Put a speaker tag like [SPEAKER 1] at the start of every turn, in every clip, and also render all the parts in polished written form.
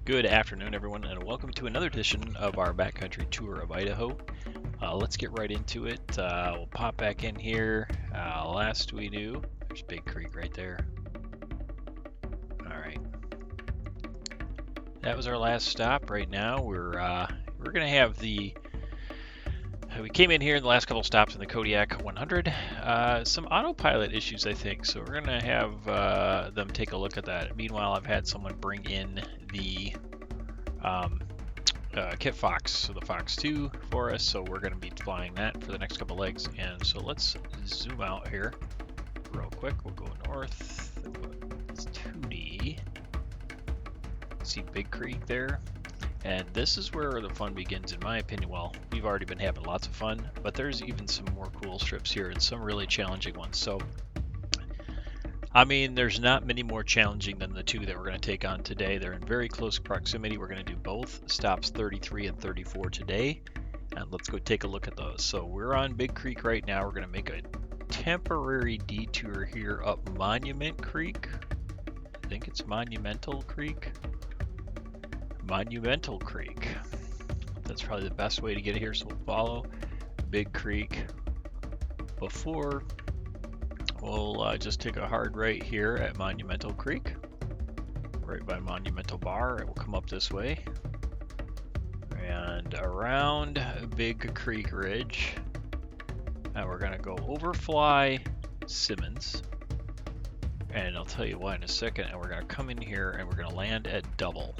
[SPEAKER 1] Good afternoon, everyone, and welcome to another edition of our backcountry tour of Idaho. Let's get right into it. We'll pop back in here. Last we knew, there's Big Creek right there. All right, that was our last stop. Right now, we're gonna have the. We came in here in the last couple stops in the Kodiak 100. Some autopilot issues, I think. So we're gonna have them take a look at that. Meanwhile, I've had someone bring in the Kitfox, so the Fox2 for us. So we're gonna be flying that for the next couple legs. And so let's zoom out here real quick. We'll go north. It's 2D. See Big Creek there. And this is where the fun begins, in my opinion. Well, we've already been having lots of fun, but there's even some more cool strips here and some really challenging ones. So, I mean, there's not many more challenging than the two that we're going to take on today. They're in very close proximity. We're going to do both stops 33 and 34 today. And let's go take a look at those. So we're on Big Creek right now. We're going to make a temporary detour here up Monument Creek. I think it's Monumental Creek. Monumental Creek. That's probably the best way to get here. So we'll follow Big Creek before we'll just take a hard right here at Monumental Creek, right by Monumental Bar. It will come up this way and around Big Creek Ridge. Now we're gonna go overfly Simonds, and I'll tell you why in a second. And we're gonna come in here and we're gonna land at Dovel.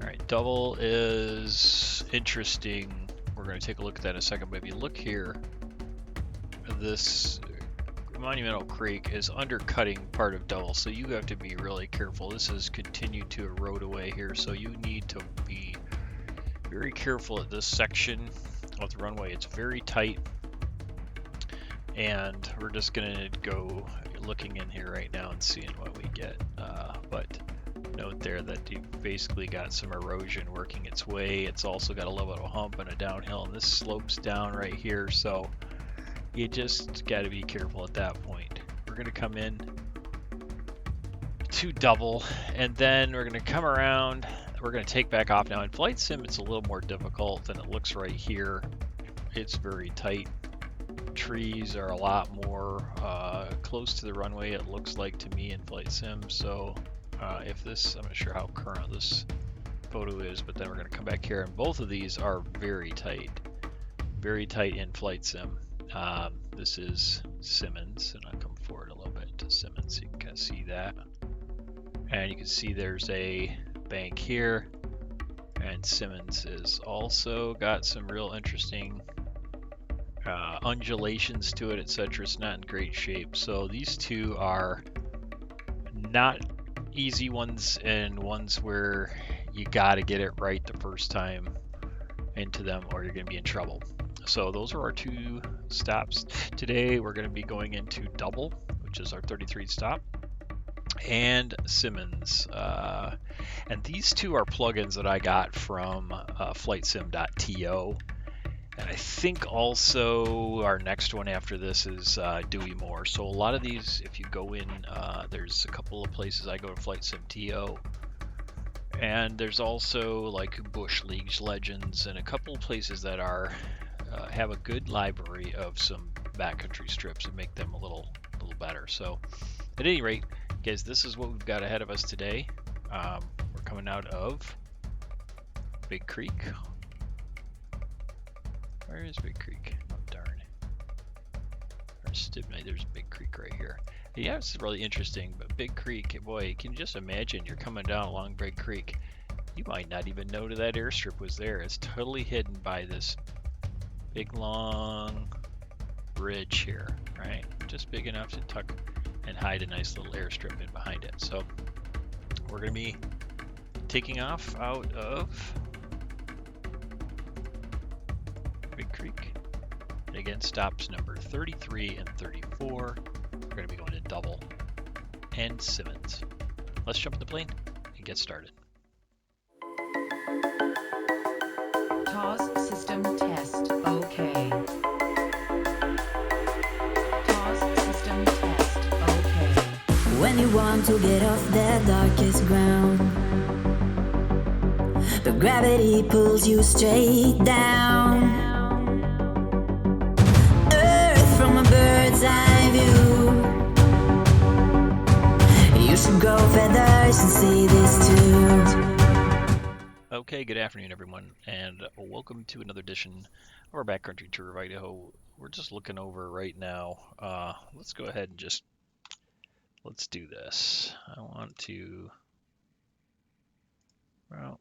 [SPEAKER 1] All right, Dovel is interesting. We're going to take a look at that in a second. But if you look here, this Monumental Creek is undercutting part of Dovel, so you have to be really careful. This has continued to erode away here, so you need to be very careful at this section of the runway. It's very tight, and we're just going to go looking in here right now and seeing what we get. But note there that you've basically got some erosion working its way. It's also got a little bit of a hump and a downhill, and this slopes down right here, so you just got to be careful at that point. We're going to come in to Dovel, and then we're going to come around. We're going to take back off now. In Flight Sim, it's a little more difficult than it looks right here. It's very tight. Trees are a lot more close to the runway, it looks like to me in Flight Sim. So if this, I'm not sure how current this photo is, but then we're going to come back here, and both of these are very tight in Flight Sim. This is Simonds, and I'll come forward a little bit to Simonds so you can kind of see that. And you can see there's a bank here, and Simonds has also got some real interesting undulations to it, etc. It's not in great shape. So these two are not easy ones, and ones where you got to get it right the first time into them or you're going to be in trouble. So those are our two stops today. We're going to be going into Dovel, which is our 33rd stop, and Simonds. And these two are plugins that I got from flightsim.to. And I think also our next one after this is Dewey Moore. So a lot of these, if you go in, there's a couple of places I go to Flight Sim TO, and there's also like Bush League Legends and a couple of places that are have a good library of some backcountry strips and make them a little better. So at any rate, guys, this is what we've got ahead of us today. We're coming out of Big Creek. Where is Big Creek? Oh, darn. There's Big Creek right here. Yeah, it's really interesting, but Big Creek, boy, can you just imagine you're coming down along Big Creek. You might not even know that airstrip was there. It's totally hidden by this big, long ridge here, right? Just big enough to tuck and hide a nice little airstrip in behind it. So we're going to be taking off out of Big Creek. And again, stops number 33 and 34. We're going to be going to Dovel and Simonds. Let's jump in the plane and get started.
[SPEAKER 2] TAWS system test. Okay. TAWS system test. Okay.
[SPEAKER 3] When you want to get off the darkest ground, but gravity pulls you straight down. Earth from a bird's eye view. You should grow feathers and see this too.
[SPEAKER 1] Okay, good afternoon everyone, and welcome to another edition of our backcountry tour of Idaho. We're just looking over right now. Let's go ahead and let's do this. I want to, well,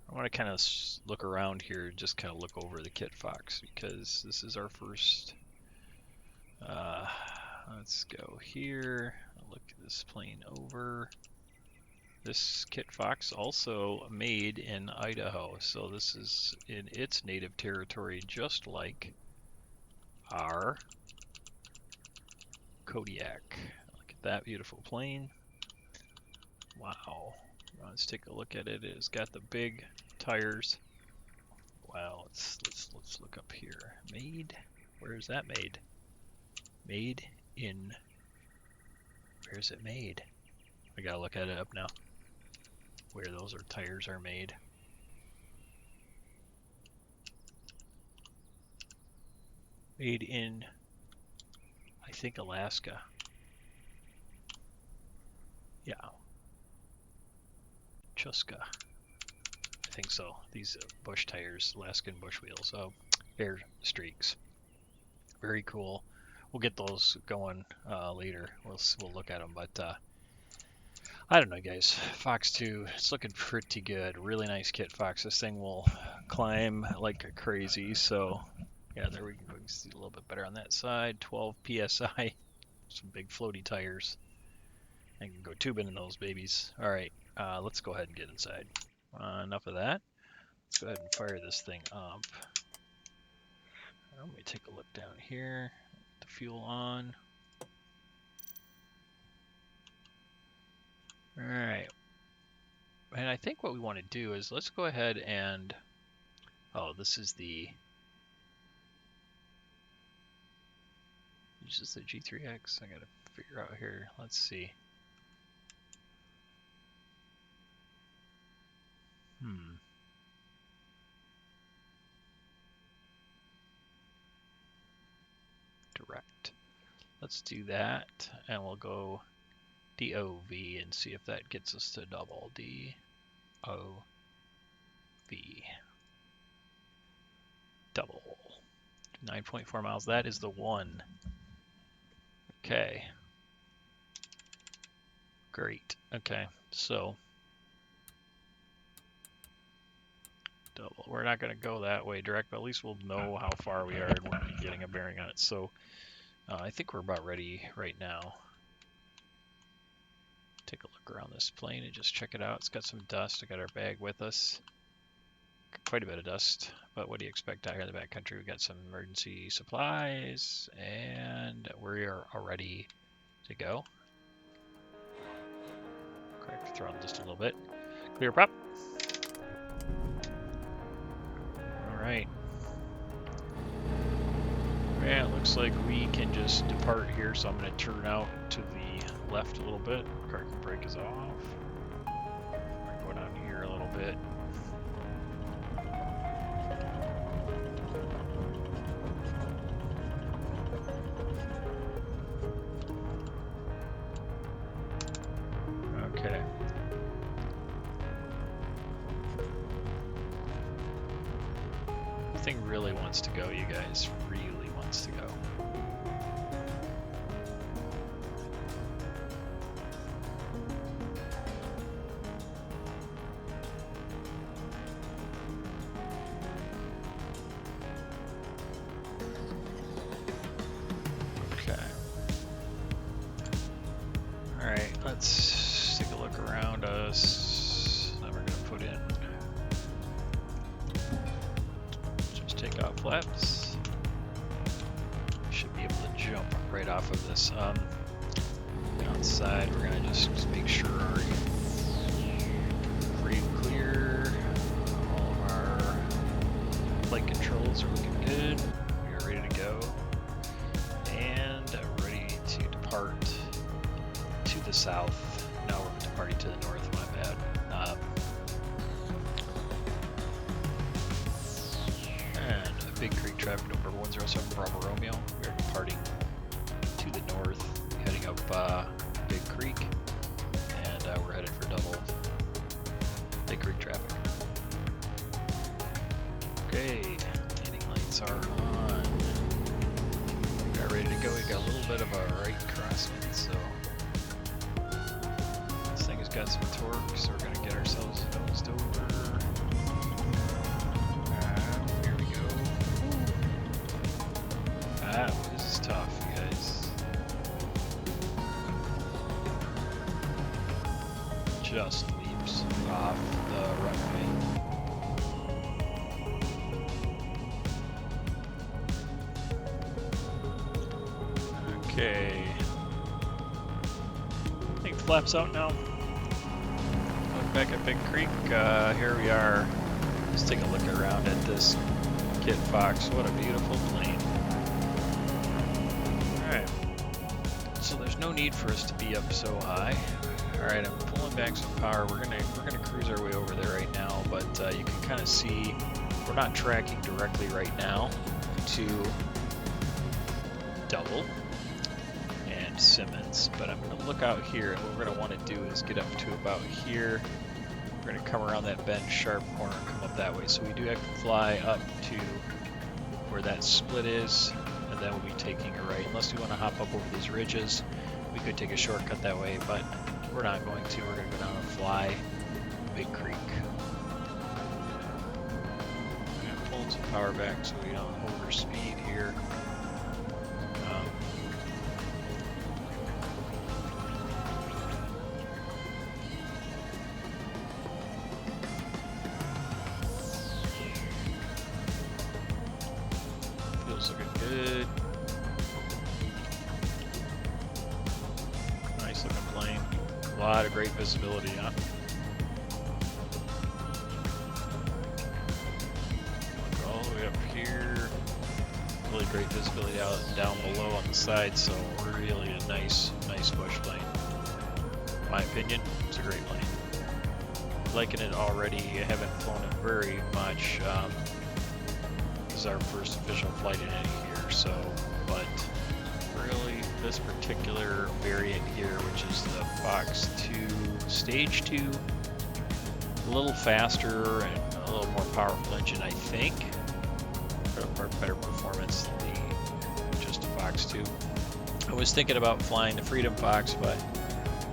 [SPEAKER 1] I want to kind of look around here, just kind of look over the Kitfox because this is our first. Let's go here, look at this plane over. This Kitfox also made in Idaho, so this is in its native territory, just like our Kodiak. Look at that beautiful plane. Wow. Let's take a look at it. It's got the big tires. Wow. Let's look up here. Made. Where is that made? Made in. Where is it made? I gotta look at it up now. Where those tires are made. Made in, I think, Alaska. Yeah. Chuska. I think so. These bush tires, Alaskan bush wheels. Air streaks. Very cool. We'll get those going later. We'll look at them, but I don't know, guys. Fox2, it's looking pretty good. Really nice Kitfox. This thing will climb like crazy. So, yeah, there we can see a little bit better on that side. 12 psi. Some big floaty tires. I can go tubing in those babies. All right, let's go ahead and get inside. Enough of that. Let's go ahead and fire this thing up. Let me take a look down here. The fuel on. All right. And I think what we want to do is let's go ahead and, this is the G3X. I gotta figure out here. Let's see. Direct. Let's do that, and we'll go DOV and see if that gets us to double. DOV. Double. 9.4 miles. That is the one. Okay. Great. Okay, so double. We're not going to go that way direct, but at least we'll know how far we are and we'll be getting a bearing on it. So I think we're about ready right now. Take a look around this plane and just check it out. It's got some dust. I got our bag with us. Quite a bit of dust, but what do you expect out here in the backcountry? We got some emergency supplies, and we are ready to go. Crack the throttle just a little bit. Clear prop. All right. Yeah, it looks like we can just depart here, so I'm going to turn out to the left a little bit. Parking brake is off. Go down here a little bit. Okay. The thing really wants to go, you guys. Really wants to go. Let's take a look around us. Then we're going to put in, just take off flaps. Should be able to jump right off of this. Outside, we're going to just make sure our free and clear. All of our flight controls are looking good. We are ready to go. And ready to depart to the south. No, we're departing to the north, my bad. Big Creek traffic number 107 Bravo Romeo. We are departing to the north, heading up Big Creek, and we're headed for Dovel. Big Creek traffic. Okay, landing lights are on. We got ready to go. We got a little bit of a right crosswind, so this thing has got some torque, so we're going to get ourselves nosed over. Here we go. This is tough, you guys. Just leaps off the runway. Okay. I think the flap's out now. Look back at Big Creek. Here we are. Let's take a look around at this Kitfox. What a beautiful plane. Alright. So there's no need for us to be up so high. Alright, I'm pulling back some power. We're gonna cruise our way over there right now, but you can kind of see we're not tracking directly right now to Dovel and Simonds, but I'm going to look out here, and what we're going to want to do is get up to about here. We're going to come around that bend sharp corner and come up that way. So we do have to fly up to where that split is, and then we'll be taking a right. Unless we want to hop up over these ridges, we could take a shortcut that way, but we're not going to. We're going to go down and fly Big Creek. I'm going to pull some power back so we don't overspeed here. Feels looking good. Nice looking plane. A lot of great visibility, huh? Look all the way up here. Really great visibility out and down below on the side, so really a nice bush plane. In my opinion, it's a great plane. Liking it already. I haven't flown it very much. This is our first official flight in any year, so, but really this particular variant here, which is the Fox2 Stage 2, a little faster and a little more powerful engine, I think. Better performance than just a Fox2. I was thinking about flying the Freedom Fox, but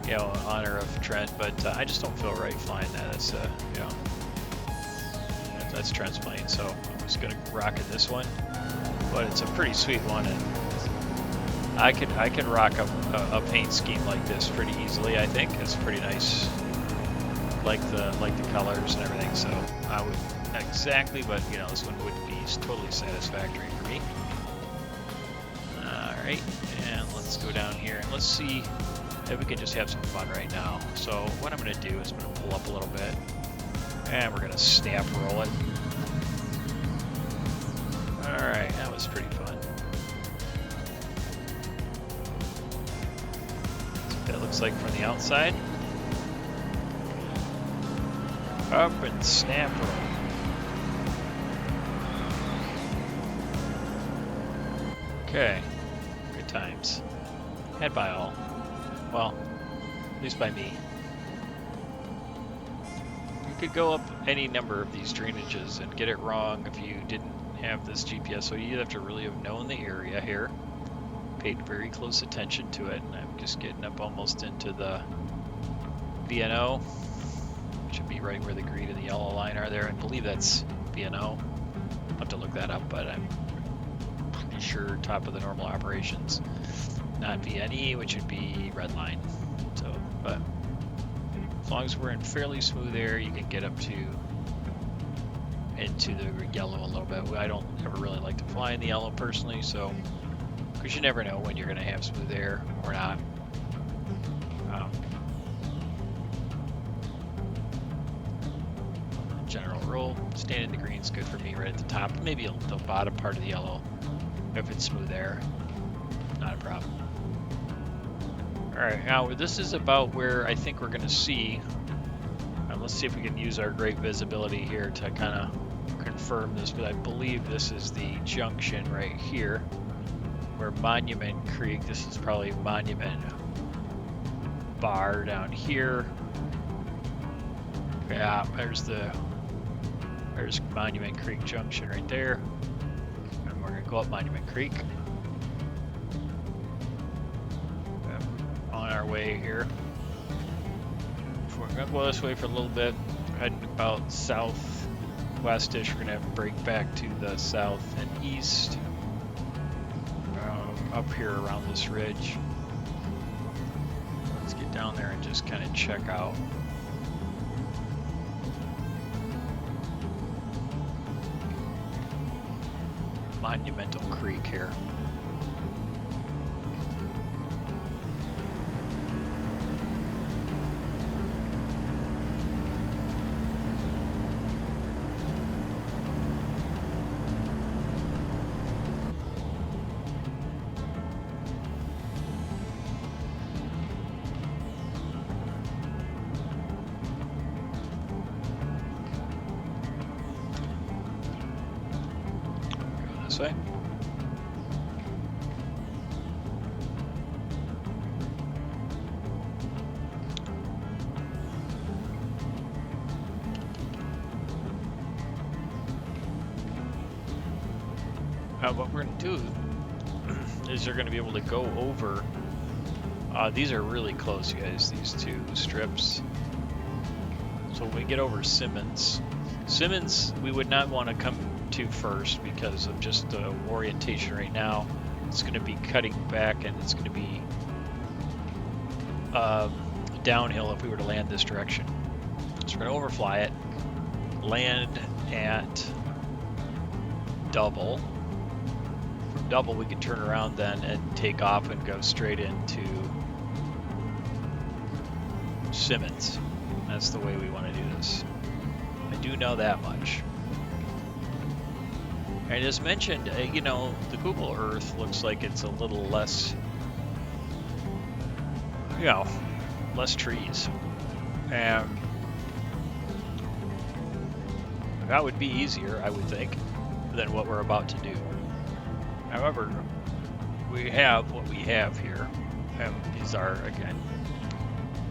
[SPEAKER 1] you know, in honor of Trent, but I just don't feel right flying that. That's you know, that's Trent's plane, so I'm just gonna rock it this one. But it's a pretty sweet one, and I could rock a paint scheme like this pretty easily. I think it's pretty nice, like the colors and everything. So I would not exactly, but you know, this one would be totally satisfactory for me. All right, and let's go down here and let's see if we can just have some fun right now. So what I'm going to do is I'm going to pull up a little bit, and we're going to snap roll it. All right, that was pretty fun. That's what that looks like from the outside. Up and snap roll. Okay, good times. Had by all. Well, at least by me. You could go up any number of these drainages and get it wrong if you didn't have this GPS, so you'd have to really have known the area here, paid very close attention to it, and I'm just getting up almost into the VNO. Should be right where the green and the yellow line are there. I believe that's VNO. I'll have to look that up, but I'm pretty sure top of the normal operations. Not VNE, which would be red line. So, but as long as we're in fairly smooth air, you can get up to into the yellow a little bit. I don't ever really like to fly in the yellow personally, so because you never know when you're going to have smooth air or not. General rule, staying in the green is good for me right at the top, maybe the bottom part of the yellow if it's smooth air, not a problem. Alright, now this is about where I think we're going to see, let's see if we can use our great visibility here to kind of confirm this, but I believe this is the junction right here where Monument Creek, this is probably Monument Bar down here. Yeah, there's Monument Creek Junction right there. And we're gonna go up Monument Creek. On our way here. We're gonna go this way for a little bit, heading about southwestish. We're gonna have to break back to the south and east, up here around this ridge. Let's get down there and just kind of check out. Monumental Creek here. This way. What we're going to do is you're going to be able to go over. These are really close, you guys, these two strips. So when we get over Simonds, we would not want to come to first because of just the orientation right now. It's going to be cutting back and it's going to be downhill if we were to land this direction. So we're going to overfly it, land at Dovel. From Dovel we can turn around then and take off and go straight into Simonds. That's the way we want to do this. I do know that much. And as mentioned, you know, the Google Earth looks like it's a little less, you know, less trees. And that would be easier, I would think, than what we're about to do. However, we have what we have here. And these are, again,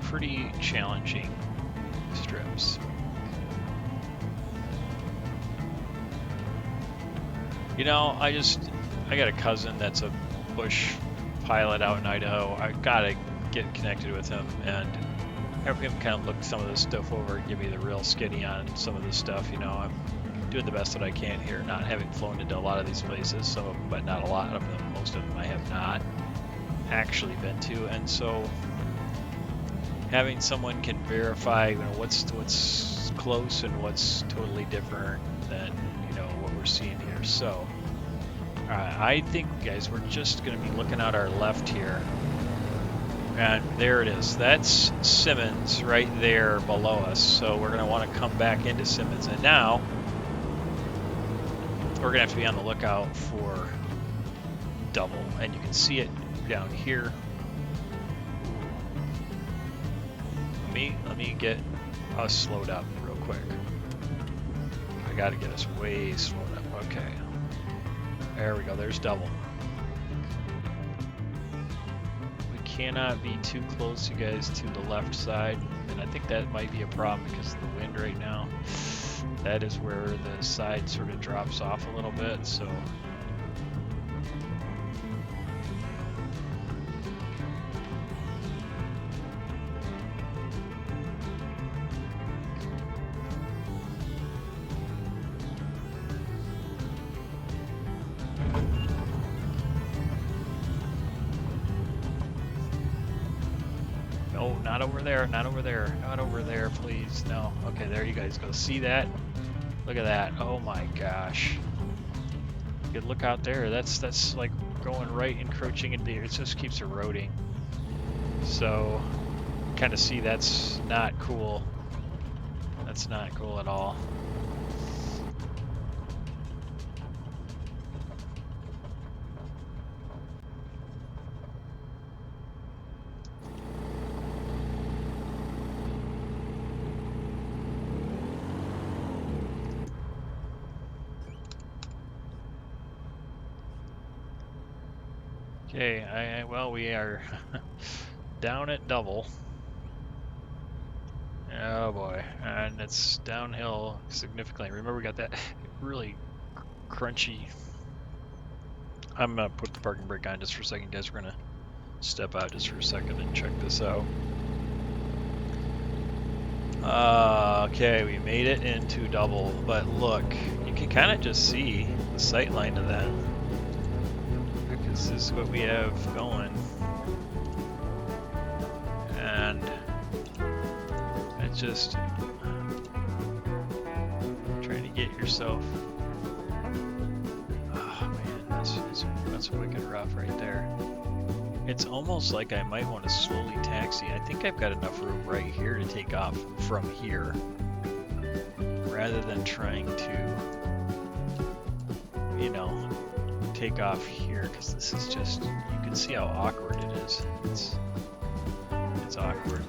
[SPEAKER 1] pretty challenging strips. You know, I got a cousin that's a bush pilot out in Idaho. I gotta get connected with him and have him kind of look some of this stuff over and give me the real skinny on some of this stuff. You know, I'm doing the best that I can here, not having flown into a lot of these places, some of them, but not a lot of them. Most of them I have not actually been to, and so having someone can verify, you know, what's close and what's totally different than, you know, what we're seeing here. So I think, guys, we're just going to be looking out our left here, and there it is. That's Simonds right there below us. So we're going to want to come back into Simonds, and now we're going to have to be on the lookout for Dovel, and you can see it down here. Let me get us slowed up real quick. I got to get us way slowed up. Okay. There we go. There's Dovel. We cannot be too close, you guys, to the left side. And I think that might be a problem because of the wind right now. That is where the side sort of drops off a little bit. So no, not over there, not over there, not over there, please. No. Okay, there you guys go. See that? Look at that. Oh my gosh. You can look out there. That's like going right, encroaching into here. It just keeps eroding. So kind of see that's not cool. That's not cool at all. Okay, well, we are down at Dovel. Oh boy, and it's downhill significantly. Remember, we got that really crunchy. I'm gonna put the parking brake on just for a second, guys. We're gonna step out just for a second and check this out. Okay, we made it into Dovel, but look, you can kind of just see the sight line of that. Because this is what we have going. And it's just trying to get yourself. Oh man, that's wicked rough right there. It's almost like I might want to slowly taxi. I think I've got enough room right here to take off from here, rather than trying to, you know, take off here, because this is just, you can see how awkward it is. It's awkward.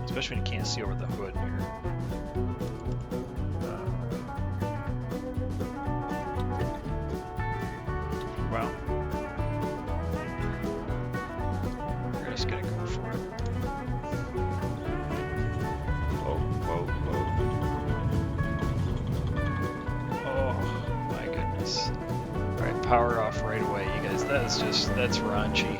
[SPEAKER 1] Especially when you can't see over the hood here. Wow. We're just gonna go for it. Whoa, whoa, whoa. Oh my goodness. Alright, power off right away, you guys. That's raunchy.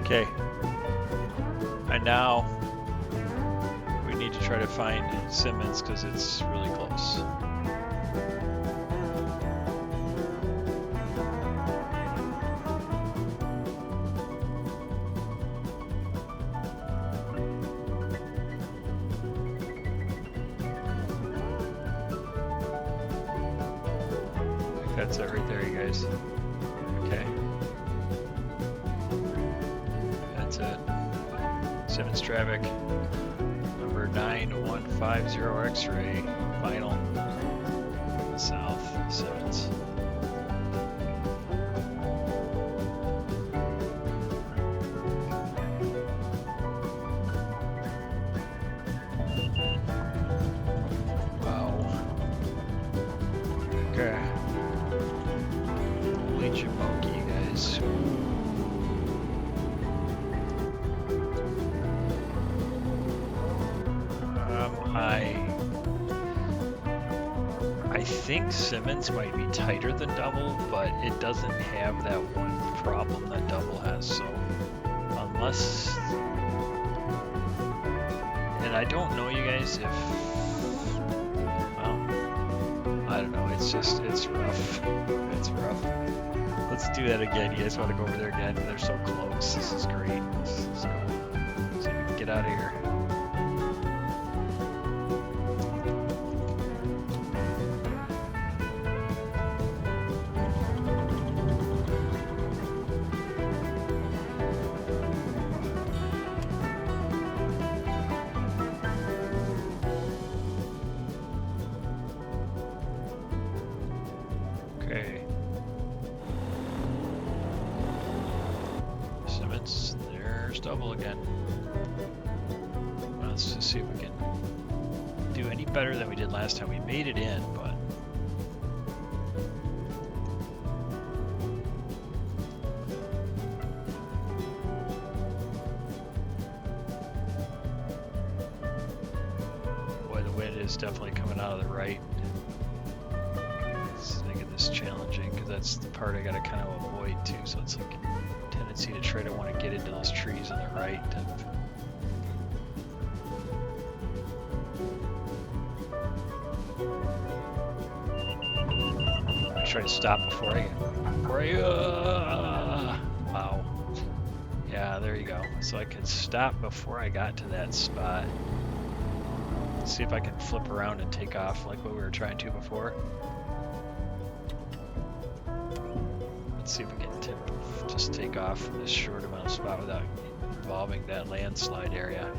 [SPEAKER 1] Okay. And now we need to try to find Simonds because it's really close. I think that's it right there, you guys. Okay. That's it. Simonds traffic. Number 9150 X-ray. Final. South. Simonds. Wow. Okay. Holy jamoke, you guys. I think Simonds might be tighter than Dovel, but it doesn't have that one problem that Dovel has, so unless, and I don't know, you guys, if, I don't know, it's rough. It's rough. Let's do that again. You guys want to go over there again? They're so close. This is great. This is cool. So we can get out of here. Okay. Simonds, there's Dovel again. Let's just see if we can do any better than we did last time. We made it in, but boy, the wind is definitely coming out of the right. It's making this challenging because that's the part I gotta kind of avoid too. So it's like a tendency to try to want to get into those trees on the right. I try to stop before I wow. Yeah, there you go. So I could stop before I got to that spot. Let's see if I can flip around and take off like what we were trying to before. Let's see if we can just take off from this short amount of spot without involving that landslide area.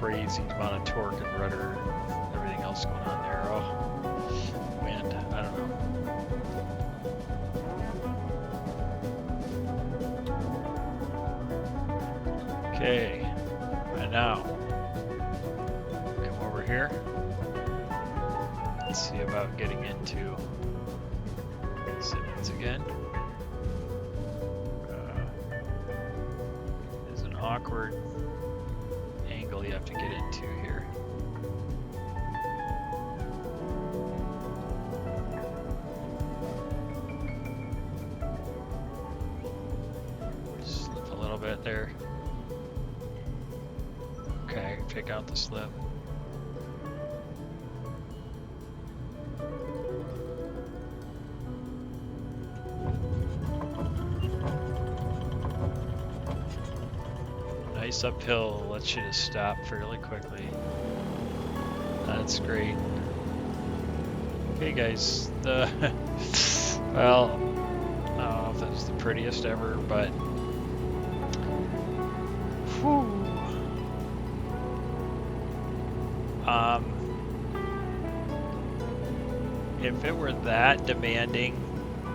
[SPEAKER 1] crazy amount of torque and rudder and everything else going on there. Oh, wind, I don't know. Okay, and now, come over here. Let's see about getting into Simonds again. There's an awkward angle you have to get into here. Slip a little bit there. Okay, pick out the slip. Nice uphill, lets you to stop fairly quickly. That's great. Okay guys, the well, I don't know if that's the prettiest ever, but whew. If it were that demanding,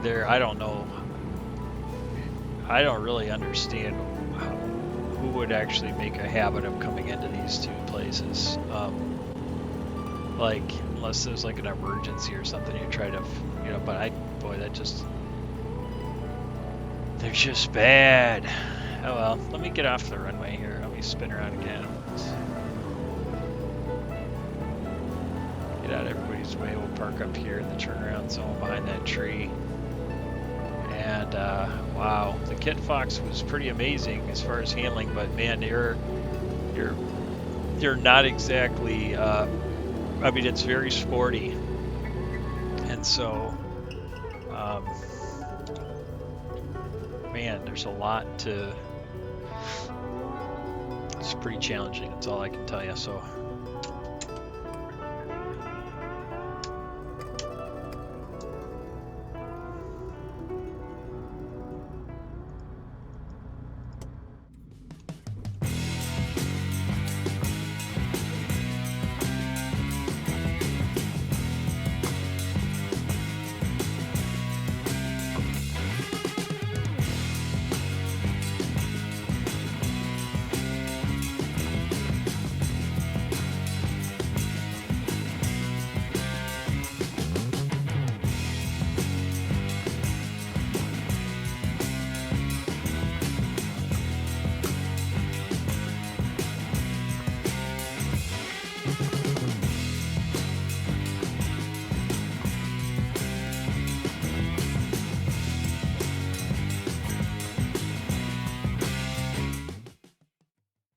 [SPEAKER 1] I don't know. I don't really understand who would actually make a habit of coming into these two places. Like, unless there's like an emergency or something, you try to, you know. But they're just bad. Oh well. Let me get off the runway here. Let me spin around again. Get out of everybody's way. We'll park up here in the turnaround zone behind that tree. And wow, the Kitfox was pretty amazing as far as handling, but man, you're not exactly. I mean, it's very sporty, and so man, there's a lot to. It's pretty challenging. That's all I can tell you. So.